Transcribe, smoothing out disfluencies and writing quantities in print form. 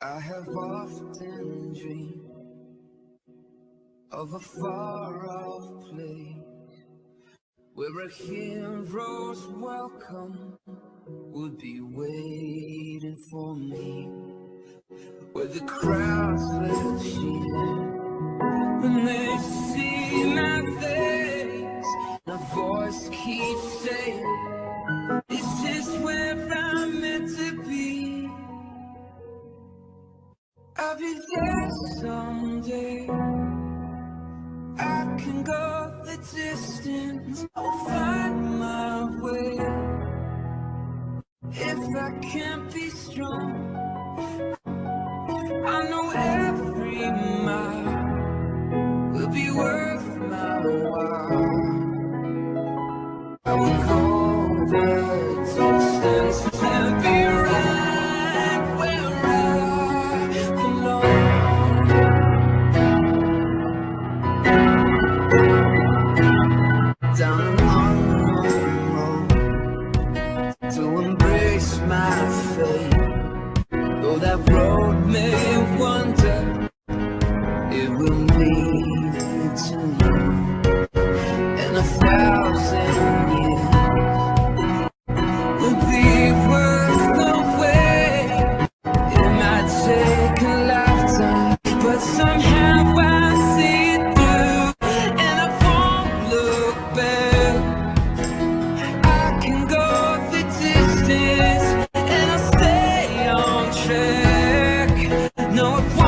I have often dreamed of a far-off place where a hero's welcome would be waiting for me, where the crowds will cheer when they see my face. My voice keeps saying, this is where I'm meant to be. I'll be there someday. I can go the distance, I'll find my way. If I can't be strong, I know every mile will be worth my while. I will go the distance and be right where I belong. Down an unknown road to embrace my fate. Though that road may wander, it will lead me to you. And 1,000 years will be worth the wait. It might take a lifetime, but somehow I see it through, and I won't look back. I can go the distance, and I'll stay on track. No, it won't